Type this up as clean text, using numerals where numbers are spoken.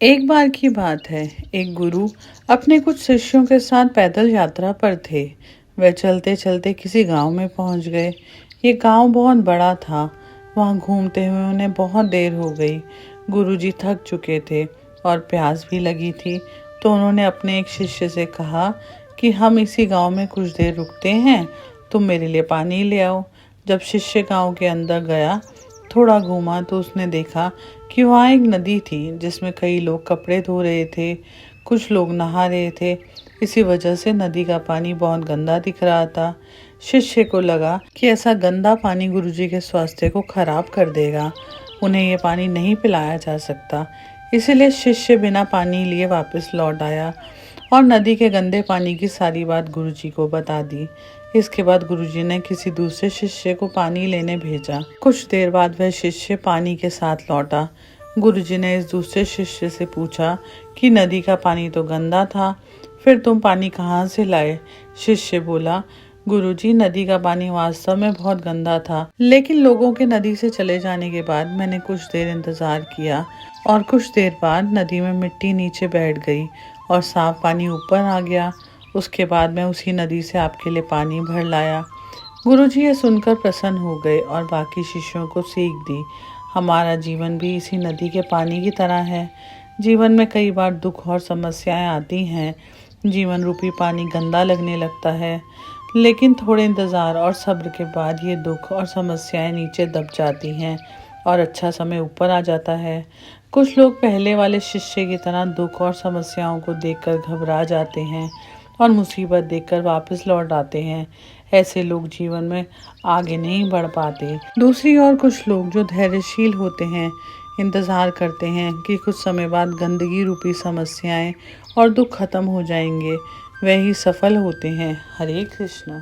एक बार की बात है, एक गुरु अपने कुछ शिष्यों के साथ पैदल यात्रा पर थे। वे चलते चलते किसी गांव में पहुंच गए। ये गांव बहुत बड़ा था। वहां घूमते हुए उन्हें बहुत देर हो गई। गुरुजी थक चुके थे और प्यास भी लगी थी। तो उन्होंने अपने एक शिष्य से कहा कि हम इसी गांव में कुछ देर रुकते हैं, तुम मेरे लिए पानी ले आओ। जब शिष्य गांव के अंदर गया, थोड़ा घूमा तो उसने देखा कि वहाँ एक नदी थी जिसमें कई लोग कपड़े धो रहे थे, कुछ लोग नहा रहे थे। इसी वजह से नदी का पानी बहुत गंदा दिख रहा था। शिष्य को लगा कि ऐसा गंदा पानी गुरुजी के स्वास्थ्य को खराब कर देगा, उन्हें ये पानी नहीं पिलाया जा सकता। इसीलिए शिष्य बिना पानी लिए वापस लौट आया और नदी के गंदे पानी की सारी बात गुरुजी को बता दी। इसके बाद गुरुजी ने किसी दूसरे शिष्य को पानी लेने भेजा। कुछ देर बाद वह शिष्य पानी के साथ लौटा। गुरुजी ने इस दूसरे शिष्य से पूछा कि नदी का पानी तो गंदा था, फिर तुम पानी कहाँ से लाए? शिष्य बोला, गुरुजी, नदी का पानी वास्तव में बहुत गंदा था, लेकिन लोगों के नदी से चले जाने के बाद मैंने कुछ देर इंतजार किया और कुछ देर बाद नदी में मिट्टी नीचे बैठ गई और साफ पानी ऊपर आ गया। उसके बाद मैं उसी नदी से आपके लिए पानी भर लाया। गुरुजी ये सुनकर प्रसन्न हो गए और बाकी शिष्यों को सीख दी। हमारा जीवन भी इसी नदी के पानी की तरह है। जीवन में कई बार दुख और समस्याएं आती हैं। जीवन रूपी पानी गंदा लगने लगता है, लेकिन थोड़े इंतज़ार और सब्र के बाद ये दुख और समस्याएं नीचे दब जाती हैं और अच्छा समय ऊपर आ जाता है। कुछ लोग पहले वाले शिष्य की तरह दुख और समस्याओं को देखकर घबरा जाते हैं और मुसीबत देखकर वापस लौट आते हैं। ऐसे लोग जीवन में आगे नहीं बढ़ पाते। दूसरी ओर कुछ लोग जो धैर्यशील होते हैं, इंतज़ार करते हैं कि कुछ समय बाद गंदगी रूपी समस्याएं और दुख खत्म हो जाएंगे, वह ही सफल होते हैं। हरे कृष्णा।